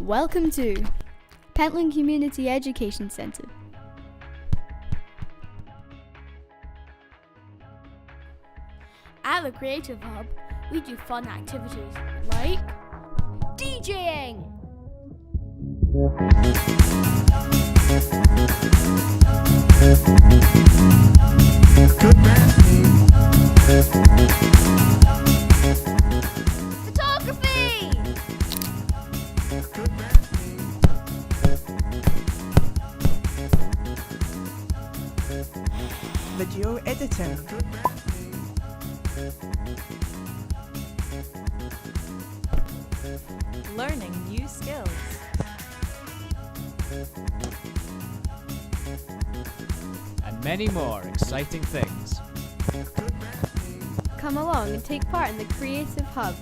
Welcome to Pentland Community Education Centre. At the Creative Hub, we do fun activities like DJing, photography, video editing, learning new skills, and many more exciting things. Come along and take part in the Creative Hub.